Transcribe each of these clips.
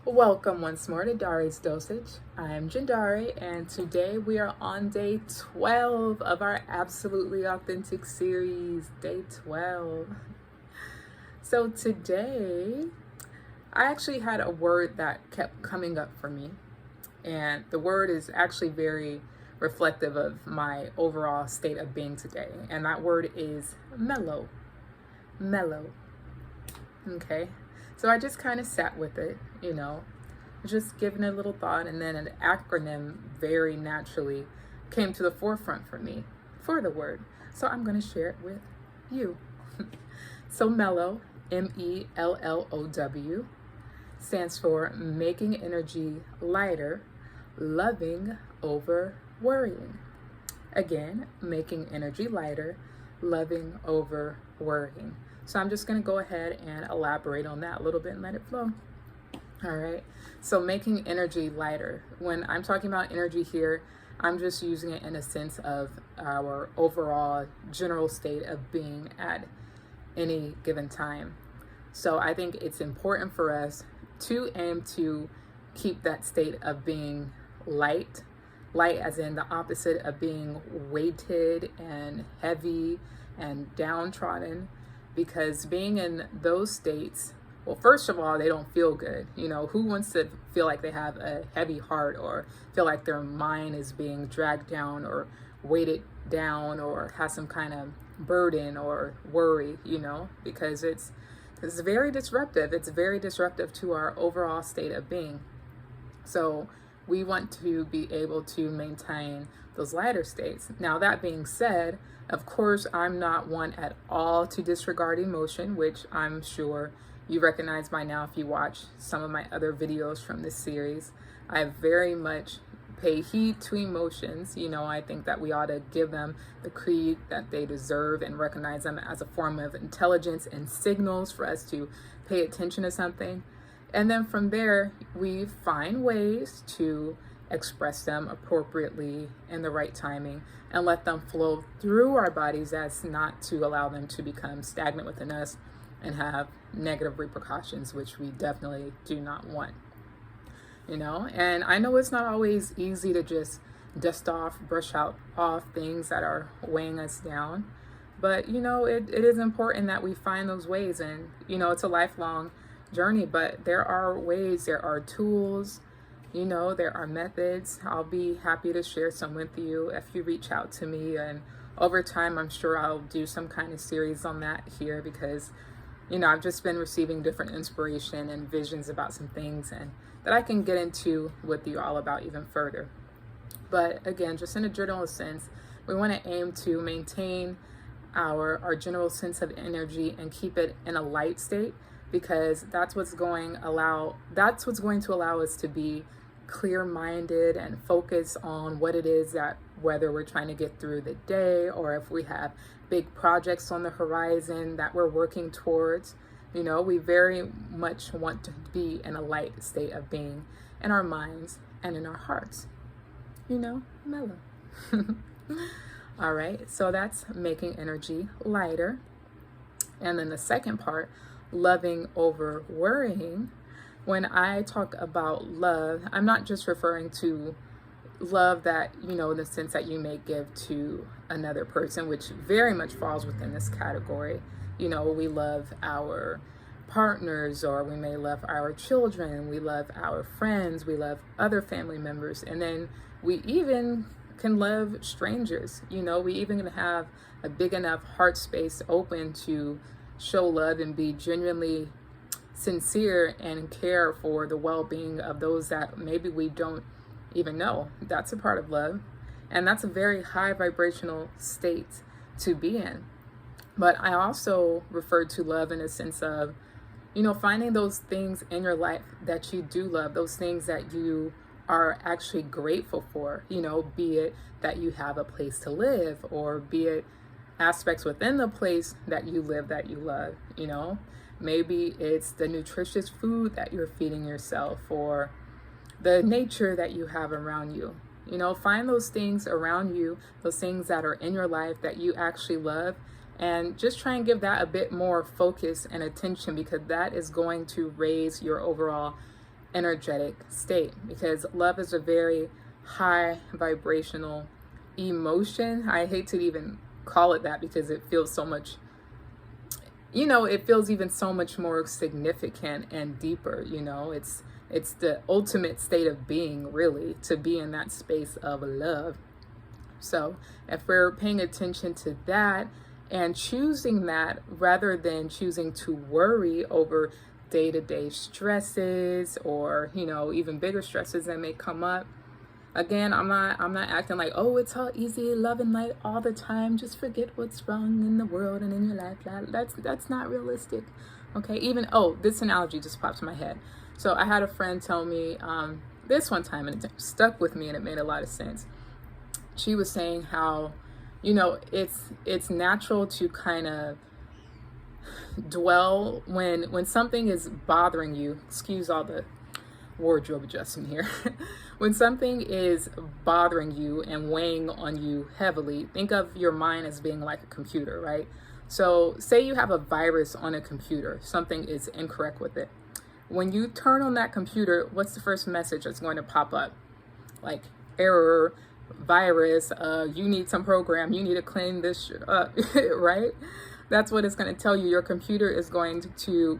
Welcome once more to Dháre's Dosage. I'm Dháre, and today we are on day 12 of our Absolutely Authentic series, day 12. So today, I actually had a word that kept coming up for me, and the word is actually very reflective of my overall state of being today, and that word is mellow. Mellow. Okay, so I just kind of sat with it, just giving it a little thought, and then an acronym very naturally came to the forefront for me for the word. So I'm going to share it with you. So Mellow, M.E.L.L.O.W, stands for making energy lighter, loving over worrying. Again, making energy lighter, loving over worrying. So I'm just going to go ahead and elaborate on that a little bit and let it flow. All right. So making energy lighter. When I'm talking about energy here, I'm just using it in a sense of our overall general state of being at any given time. So I think it's important for us to aim to keep that state of being light. Light as in the opposite of being weighted and heavy and downtrodden, because being in those states, well, first of all, they don't feel good. Who wants to feel like they have a heavy heart or feel like their mind is being dragged down or weighted down or has some kind of burden or worry, because it's very disruptive. It's very disruptive to our overall state of being. So we want to be able to maintain those lighter states. Now, that being said, of course, I'm not one at all to disregard emotion, which I'm sure you recognize by now if you watch some of my other videos from this series. I very much pay heed to emotions. I think that we ought to give them the credit that they deserve and recognize them as a form of intelligence and signals for us to pay attention to something. And then from there, we find ways to express them appropriately in the right timing and let them flow through our bodies as not to allow them to become stagnant within us and have negative repercussions, which we definitely do not want. And I know it's not always easy to just dust off, brush out off things that are weighing us down. But, it is important that we find those ways. And, it's a lifelong journey, but there are ways, there are tools, there are methods. I'll be happy to share some with you if you reach out to me. And over time, I'm sure I'll do some kind of series on that here because, I've just been receiving different inspiration and visions about some things and that I can get into with you all about even further. But again, just in a general sense, we want to aim to maintain our general sense of energy and keep it in a light state, because that's what's going to allow us to be clear-minded and focus on what it is that, whether we're trying to get through the day or if we have big projects on the horizon that we're working towards. We very much want to be in a light state of being in our minds and in our hearts. Mellow. All right, so that's making energy lighter. And then the second part, loving over worrying. When I talk about love, I'm not just referring to love that, in the sense that you may give to another person, which very much falls within this category. We love our partners, or we may love our children, we love our friends, we love other family members, and then we even can love strangers. We even can have a big enough heart space open to show love and be genuinely sincere and care for the well-being of those that maybe we don't even know. That's a part of love, and that's a very high vibrational state to be in. But I also refer to love in a sense of, finding those things in your life that you do love, those things that you are actually grateful for, be it that you have a place to live, or be it aspects within the place that you live that you love. Maybe it's the nutritious food that you're feeding yourself, or the nature that you have around you. Find those things around you, those things that are in your life that you actually love, and just try and give that a bit more focus and attention, because that is going to raise your overall energetic state, because love is a very high vibrational emotion. I hate to even call it that because it feels so much, it feels even so much more significant and deeper. It's the ultimate state of being, really, to be in that space of love. So if we're paying attention to that and choosing that rather than choosing to worry over day-to-day stresses, or even bigger stresses that may come up. Again, I'm not acting like, oh, it's all easy, love and light all the time, just forget what's wrong in the world and in your life. That's not realistic. Okay, even, this analogy just popped in my head. So I had a friend tell me this one time, and it stuck with me, and it made a lot of sense. She was saying how, it's natural to kind of dwell when something is bothering you. Excuse all the wardrobe adjustment here. When something is bothering you and weighing on you heavily, think of your mind as being like a computer, right? So say you have a virus on a computer, something is incorrect with it. When you turn on that computer, what's the first message that's going to pop up? Like, error, virus, you need some program, you need to clean this shit up, right? That's what it's going to tell you. Your computer is going to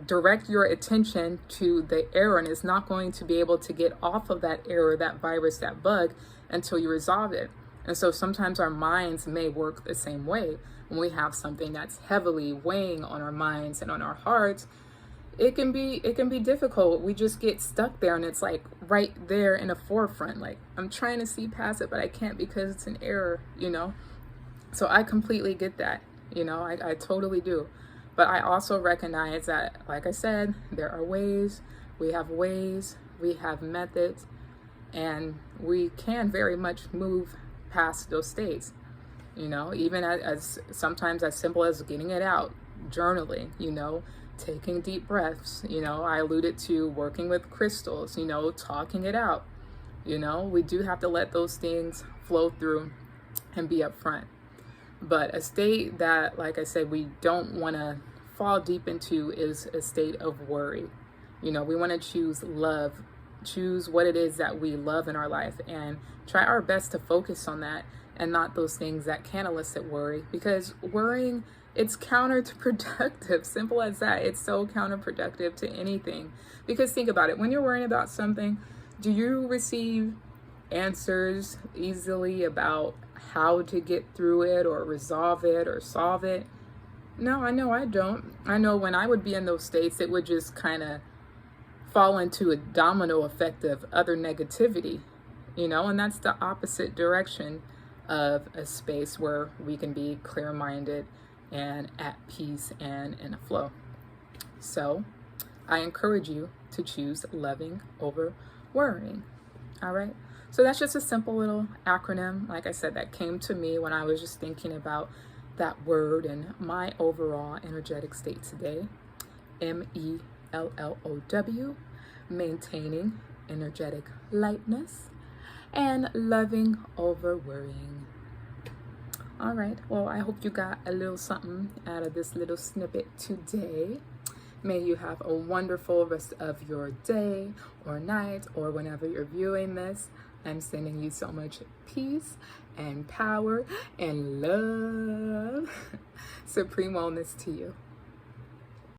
direct your attention to the error, and it's not going to be able to get off of that error, that virus, that bug, until you resolve it. And so sometimes our minds may work the same way. When we have something that's heavily weighing on our minds and on our hearts, it can be difficult. We just get stuck there, and it's like right there in the forefront. Like, I'm trying to see past it, but I can't because it's an error, So I completely get that, I totally do. But I also recognize that, like I said, there are ways, we have methods, and we can very much move past those states, even as sometimes as simple as getting it out, journaling, taking deep breaths, I alluded to working with crystals, talking it out, we do have to let those things flow through and be upfront. But a state that, like I said, we don't want to fall deep into is a state of worry. We want to choose love, choose what it is that we love in our life, and try our best to focus on that and not those things that can elicit worry, because worrying, it's counterproductive. Simple as that. It's so counterproductive to anything. Because think about it, when you're worrying about something, do you receive answers easily about how to get through it or resolve it or solve it? No, I know I don't. I know when I would be in those states, it would just kind of fall into a domino effect of other negativity, and that's the opposite direction of a space where we can be clear-minded and at peace and in a flow. So I encourage you to choose loving over worrying. All right. So that's just a simple little acronym, like I said, that came to me when I was just thinking about that word and my overall energetic state today. M.E.L.L.O.W, maintaining energetic lightness and loving over worrying. All right, well, I hope you got a little something out of this little snippet today. May you have a wonderful rest of your day or night or whenever you're viewing this. I'm sending you so much peace and power and love. Supreme wellness to you.